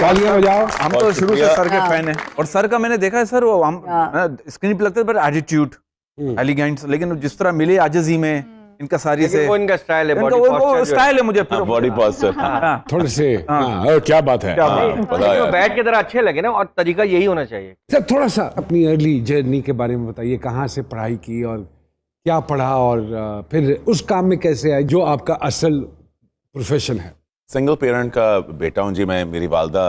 तालियां बजाओ। हम तो शुरू से सर के फैन हैं और सर का मैंने देखा है सर, वो हम स्क्रीन पे लगता है पर एटीट्यूड एलिगेंट, लेकिन जिस तरह मिले आजिज़ी में इनका सारी से वो इनका स्टाइल है, बॉडी वो पोस्चर स्टाइल है मुझे फिर बॉडी पोस्चर थोड़े से क्या बात है। तो बैठ के तरह अच्छे लगे ना, और तरीका यही होना चाहिए। सर थोड़ा सा अपनी अर्ली जर्नी के बारे में बताइए, कहाँ से पढ़ाई की और क्या पढ़ा और फिर उस काम में कैसे आए जो आपका असल प्रोफेशन है। सिंगल पेरेंट का बेटा हूँ जी मैं। मेरी वालदा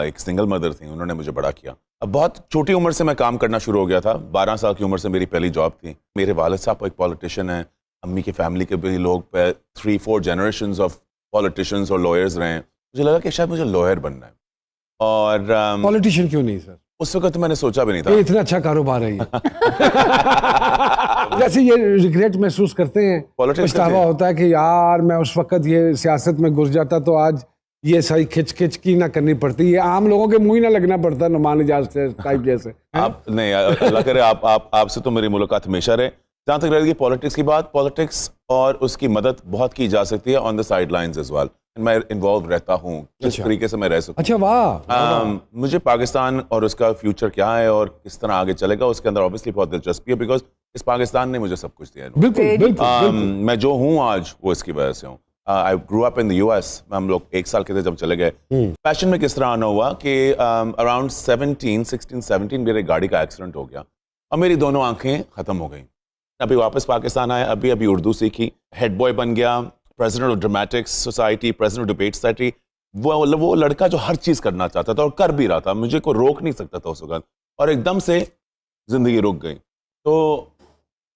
एक सिंगल मदर थी, उन्होंने मुझे बड़ा किया। अब बहुत छोटी उम्र से मैं काम करना शुरू हो गया था। 12 साल की उम्र से मेरी पहली जॉब थी। मेरे वालिद साहब एक पॉलिटिशियन है, अम्मी की फैमिली के भी लोग 3-4 जनरेशंस ऑफ पॉलिटिशियंस और लॉयर्स रहे हैं। मुझे लगा कि शायद मुझे लॉयर बनना है। और पॉलिटिशियन क्यों नहीं सर? उस वक्त मैंने सोचा भी नहीं था। ये इतना अच्छा कारोबार है ये। जैसे ये रिग्रेट महसूस करते हैं, पछतावा होता है कि यार मैं उस वक्त ये सियासत में घुस जाता तो आज ये सही खिच की ना करनी पड़ती, ये आम लोगों के मुंह ही ना लगना पड़ता नुमान इजाज टाइप जैसे। आप नहीं, अल्लाह करे आपसे तो मेरी मुलाकात हमेशा रहे। जहाँ तक रहेगी पॉलिटिक्स की बात, पॉलिटिक्स और उसकी मदद बहुत की जा सकती है on the side lines as well. मैं इन्वॉल्व रहता हूँ जिस तरीके से मैं रह सकूँ। अच्छा वाह। मुझे पाकिस्तान और उसका फ्यूचर क्या है और किस तरह आगे चलेगा उसके अंदर ऑब्वियसली बहुत दिलचस्पी है, बिकॉज इस पाकिस्तान ने मुझे सब कुछ दिया है। बिल्कुल। मैं जो हूँ आज वो इसकी वजह से हूँ। I grew up in the US। हम लोग 1 साल के थे जब चले गए। पैशन में किस तरह आना हुआ कि अराउंड 16-17 मेरे गाड़ी का एक्सीडेंट हो गया और मेरी दोनों आंखें खत्म हो गई। अभी वापस पाकिस्तान आया, अभी उर्दू सीखी, हेड बॉय बन गया, president of dramatics society, president of debate society. वो लड़का जो हर चीज़ करना चाहता था और कर भी रहा था, मुझे कोई रोक नहीं सकता था उस वक्त, और एकदम से ज़िंदगी रुक गई। तो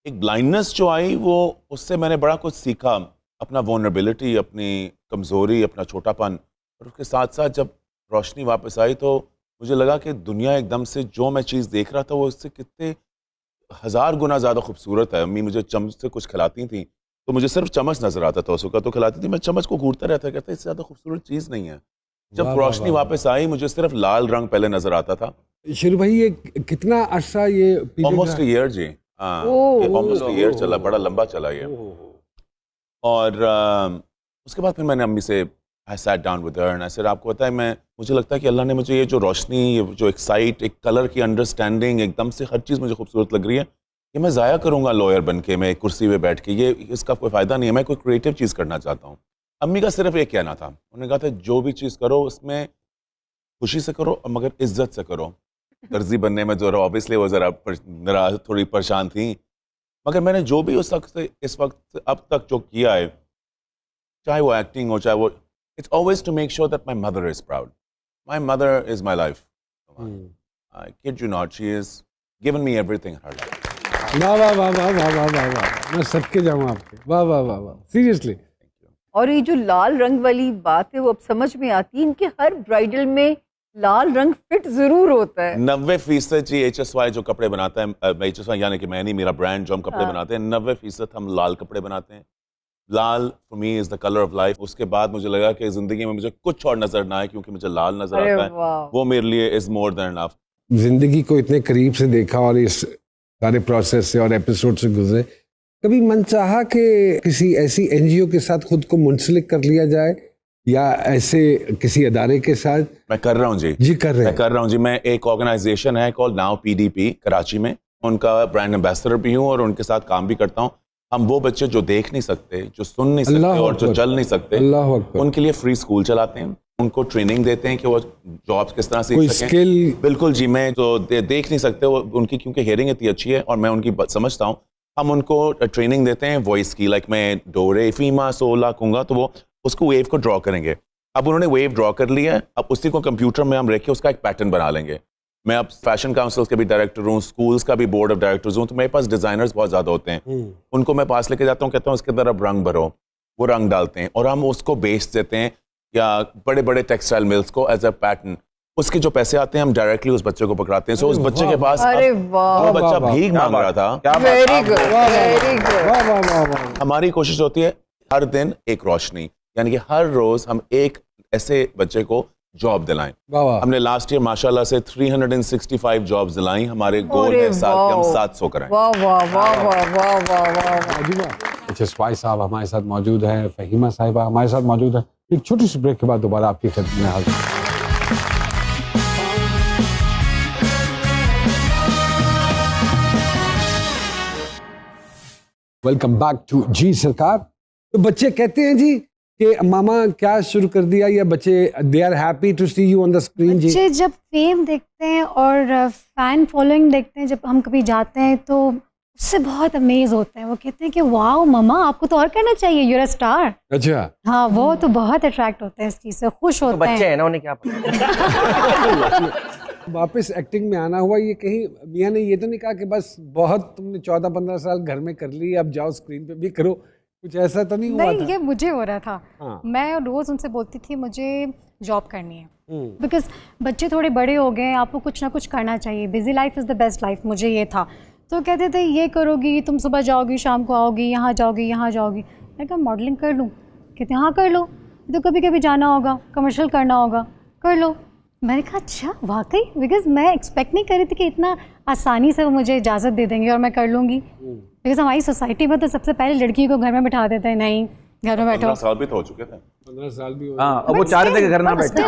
एक ब्लाइंडनेस जो आई, वो उससे मैंने बड़ा कुछ सीखा, अपना वल्नरेबिलिटी, अपनी कमज़ोरी, अपना छोटापन। और उसके साथ साथ जब रोशनी वापस आई तो मुझे लगा कि दुनिया एकदम से जो मैं चीज़ देख रहा था वो इससे कितने 1000 गुना ज़्यादा खूबसूरत है। अम्मी मुझे चम्मच से कुछ खिलाती थी तो मुझे सिर्फ चम्मच नजर आता था, उसका तो खिलाती थी, मैं चम्मच को घूरता रहता, कहता इससे ज़्यादा खूबसूरत चीज़ नहीं है। जब रोशनी वापस आई मुझे सिर्फ लाल रंग पहले नजर आता था। शुरू भाई ये कितना अर्सा ये ऑलमोस्ट ईयर जी, ऑलमोस्ट ईयर चला, बड़ा लंबा चला ये। और उसके बाद फिर मैंने अम्मी से I sat down with her and I said, आपको पता है मुझे लगता है कि अल्लाह ने मुझे ये जो रोशनी, ये जो एक्साइट, एक कलर की अंडरस्टैंडिंग, एकदम से हर चीज़ मुझे खूबसूरत लग रही है, कि मैं ज़ाया करूँगा लॉयर बन के, मैं एक कुर्सी पे बैठ के, ये इसका कोई फ़ायदा नहीं है, मैं कोई क्रिएटिव चीज़ करना चाहता हूँ। अम्मी का सिर्फ एक कहना था, उन्होंने कहा था जो भी चीज़ करो उसमें खुशी से करो मगर इज्जत से करो। दर्जी बनने में जो ऑब्वियसली वो ज़रा नाराज़, थोड़ी परेशान थी, मगर मैंने जो भी उस वक्त से इस वक्त अब तक जो किया है, चाहे वो एक्टिंग हो, चाहे वो, it's always to make sure that my mother is proud. My mother is my life. I kid you not, she has given me everything in her life. वाह वाह वाह वाह वाह वाह वाह वाह, मैं सबके जाऊँ आपके, वाह वाह वाह वाह, सीरियसली। और ये जो लाल रंग वाली बात है वो अब समझ में आती है, इनके हर ब्राइडल में लाल रंग फिट जरूर होता है। 90% जी HSY जो कपड़े बनाता है, HSY यानी कि मैं नहीं, मेरा ब्रांड जो हम कपड़े बनाते हैं, 90% हम लाल कपड़े बनाते हैं। Lal for me is the colour of life. उसके बाद मुझे लगा कि जिंदगी में मुझे कुछ और नजर ना आए, क्योंकि मुझे लाल नजर आता है, वो मेरे लिए इज मोर देन इनफ। जिंदगी को इतने करीब से देखा और इस सारे प्रोसेस से और एपिसोड से गुजरे, कभी मन चाहा कि किसी ऐसी NGO के साथ खुद को मुंसलिक कर लिया जाए या ऐसे किसी अदारे के साथ? मैं कर रहा हूँ जी कर रहा हूँ जी। मैं एक ऑर्गेनाइजेशन है कॉल्ड नाउ PDP कराची में, उनका ब्रांड एम्बेसडर भी हूँ और उनके साथ काम भी करता हूँ। हम वो बच्चे जो देख नहीं सकते, जो सुन नहीं सकते और जो चल नहीं सकते, उनके लिए फ्री स्कूल चलाते हैं, उनको ट्रेनिंग देते हैं कि वो जॉब्स किस तरह सीख सकें। स्किल। बिल्कुल जी। मैं जो देख नहीं सकते वो, उनकी क्योंकि हियरिंग इतनी अच्छी है और मैं उनकी समझता हूँ, हम उनको ट्रेनिंग देते हैं वॉइस की, लाइक मैं डोरे फीमा सोला कहूँगा तो वो उसको वेव को ड्रॉ करेंगे। अब उन्होंने वेव ड्रॉ कर लिया है, अब उसी को कंप्यूटर में हम रख के उसका एक पैटर्न बना लेंगे। मैं अब फैशन काउंसिल के भी डायरेक्टर हूँ, स्कूल्स का भी बोर्ड ऑफ डायरेक्टर्स हूँ, तो मेरे पास डिजाइनर्स बहुत ज़्यादा होते हैं। उनको मैं पास लेके जाता हूँ, कहता हूँ इसके अंदर अब रंग भरो, वो रंग डालते हैं और हम उसको बेच देते हैं या बड़े बड़े टेक्सटाइल मिल्स को एज अ पैटर्न। उसके जो पैसे आते हैं हम डायरेक्टली उस बच्चे को पकड़ाते हैं। सो उस बच्चे के पास वो बच्चा भीख मांग रहा था। Very good, very good. हमारी कोशिश होती है हर दिन एक रोशनी, यानी कि हर रोज हम एक ऐसे बच्चे को जॉब दिलाएं। हमने लास्ट ईयर माशाल्लाह से 365 जॉब्स दिलाई। हमारे गोल है साल के हम 700 कराएं। वाह वाह वाह वाह वाह वाह वाह। HSY साहब हमारे साथ मौजूद हैं, फहीमा साहिबा हमारे साथ मौजूद है। एक छोटी सी ब्रेक के बाद दोबारा आपकी खिदमत में हाजिर। वेलकम बैक टू जी सरकार। तो बच्चे कहते हैं जी कि मामा क्या शुरू कर दिया, या बच्चे they are happy to see you on the screen? जी, बच्चे जब फेम देखते हैं और फैन फॉलोइंग देखते हैं, जब हम कभी जाते हैं तो उससे बहुत अमेज होते हैं। वो कहते हैं कि वाओ मम्मा, आपको तो और करना चाहिए, यूर अ स्टार। अच्छा। हाँ, वो तो बहुत अट्रैक्ट होते हैं इस चीज़ से, खुश तो होते बच्चे हैं। हैं ना, उन्हें क्या पता। वापस एक्टिंग में आना हुआ, ये कहीं मियाँ ने ये तो नहीं कहा कि बस बहुत तुमने 14-15 साल घर में कर ली, अब जाओ स्क्रीन पे भी करो, कुछ ऐसा तो नहीं हुआ नहीं, था? ये मुझे हो रहा था। हाँ। मैं रोज़ उनसे बोलती थी मुझे जॉब करनी है, बिकॉज बच्चे थोड़े बड़े हो गए, आपको कुछ ना कुछ करना चाहिए, busy life is the best life, मुझे ये था। तो कहते थे ये करोगी, तुम सुबह जाओगी, शाम को आओगी, यहाँ जाओगी, यहाँ जाओगी। मैं कहा मॉडलिंग कर लूँ? कहते हाँ कर लो, तो कभी कभी जाना होगा, कमर्शियल करना होगा, कर लो। मैंने कहा अच्छा वाकई, बिकॉज मैं एक्सपेक्ट नहीं कर रही थी कि इतना आसानी से वो मुझे इजाज़त दे देंगे और मैं कर लूँगी। बिकॉज हमारी सोसाइटी में तो सबसे पहले लड़की को घर में बिठा देते हैं, नहीं घर में बैठो। 15 साल भी तो हो चुके थे। 15 साल भी हो हाँ, अब वो चाह रहे थे कि घर ना बैठे।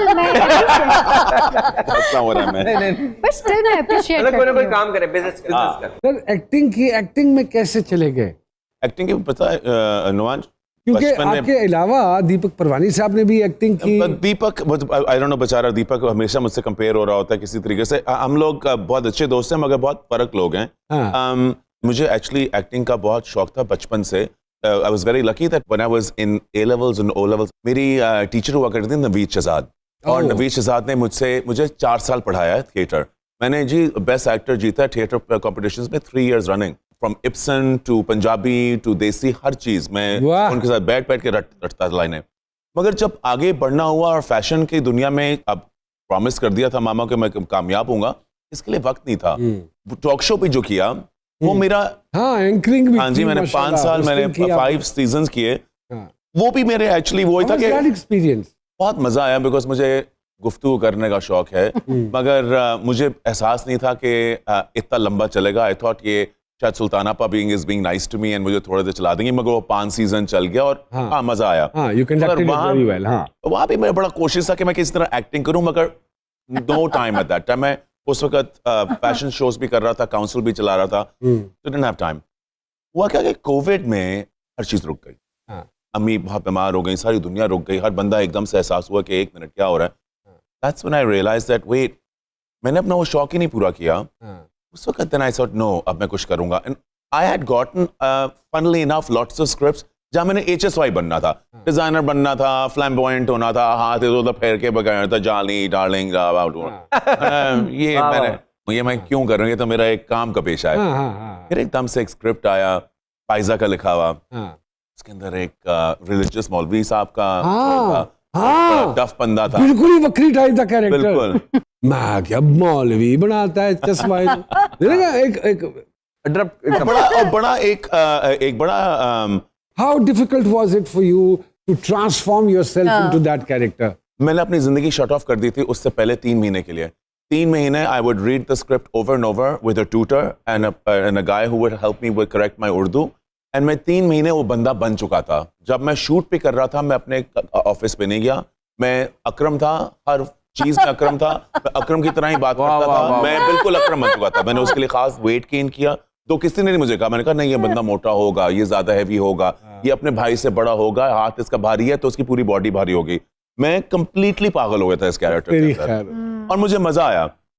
ऐसा हो रहा है मैं। बट स्टिल मैं अप्रिशिएट मतलब कोई ना कोई करती हूँ। काम करे, बिजनेस कर। सर एक्टिंग की, एक्टिंग में कैसे चले गए? एक्टिंग की पता है नुआज, क्योंकि बचपन में आपके अलावा दीपक परवानी साहब ने भी एक्टिंग की। दीपक, आई डोंट नो, बेचारा दीपक हमेशा मुझसे कंपेयर हो रहा होता है किसी तरीके से। हम लोग बहुत अच्छे दोस्त हैं मगर बहुत फर्क लोग हैं। हाँ। मुझे एक्चुअली एक्टिंग का बहुत शौक था बचपन से। I was very lucky that when I was in A levels and O levels, मेरी टीचर हुआ करती थी नवीद शहजाद, और नवीद शहजाद ने मुझे 4 साल पढ़ाया है थिएटर। मैंने जी बेस्ट एक्टर जीता है थिएटर कॉम्पिटिशन्स में 3 years running, from Ibsen to Punjabi to desi, हर चीज मैं उनके साथ बैठ के रटता था लाइनें। मगर जब आगे बढ़ना हुआ और फैशन की दुनिया में, अब प्रॉमिस कर दिया था मामा कि मैं कामयाब होऊंगा, इसके लिए वक्त नहीं था। टॉक शो भी जो किया वो मेरा, हाँ एंकरिंग भी। हाँ जी, मैंने 5 साल, मैंने 5 सीजन्स किए। वो भी मेरे एक्चुअली वही था कि एक्सपीरियंस बहुत मजा आया, बिकॉज मुझे गुफ्तगू करने का शौक है। मगर मुझे एहसास नहीं था कि इतना लंबा चलेगा। आई थॉट ये शायद Sultanappa is being nice to me and मुझे थोड़े देर चला देंगे, मगर वो 5 सीजन चल गया और हाँ मजा आया। हाँ, you conducted it very well, हाँ। वहाँ भी मेरा बड़ा कोशिश था कि मैं किसी तरह एक्टिंग करूं, मगर no time at that time. मैं उस वक्त फैशन शोज भी कर रहा था, काउंसिल भी चला रहा था, so didn't have time। हुआ क्या कि कोविड में हर चीज रुक गई। हाँ। अम्मी बहुत बीमार हो गई, सारी दुनिया रुक गई, हर बंदा एकदम से एहसास हुआ कि 1 मिनट क्या हो रहा है। That's when I realized that wait, मैंने अपना वो शौक ही नहीं पूरा किया। उस वक्त then I thought no, अब मैं कुछ करूंगा। And I had gotten funnily enough lots of scripts जहाँ मैंने HSY बनना था, डिजाइनर बनना था, फ्लैम्बॉयंट होना था, हाथ इधर-उधर फेर के बगाना था, जाली डार्लिंग ये मैं क्यों कर रहा हूँ, ये तो मेरा एक काम का पेशा है। फिर एकदम से एक स्क्रिप्ट आया पाइजा का लिखा हुआ, उसके अंदर एक रिलीजियस मौलवी साहब का टफ बंदा था, बिल्कुल ही वक्री टाइप का कैरेक्टर। बिल्कुल। मैं क्या मौलवी बनाता है चश्मा, एक बड़ा How difficult was it for you to transform yourself into that character? मैंने अपनी जिंदगी शट ऑफ कर दी थी उससे पहले 3 महीने के लिए। 3 महीने I would read the script over and over with a tutor and a guy who would help me with correct my Urdu, and मैं 3 महीने वो बंदा बन चुका था। जब मैं शूट पे कर रहा था, मैं अपने ऑफिस पे नहीं गया, मैं अकरम था, हर चीज में अकरम था, मैं अकरम की तरह ही बात करता था, मैं बिल्कुल अकरम बन चुका था। मैंने उसके लिए खास वेट गेन किया, तो किसी ने नहीं मुझे कहा, मैंने कहा नहीं ये बंदा मोटा होगा, ये ज्यादा हैवी होगा, ये अपने भाई से बड़ा होगा, हाथ इसका भारी है तो उसकी पूरी बॉडी भारी होगी। मैं कंप्लीटली पागल हो गया था इस कैरेक्टर के अंदर और मुझे मजा आया।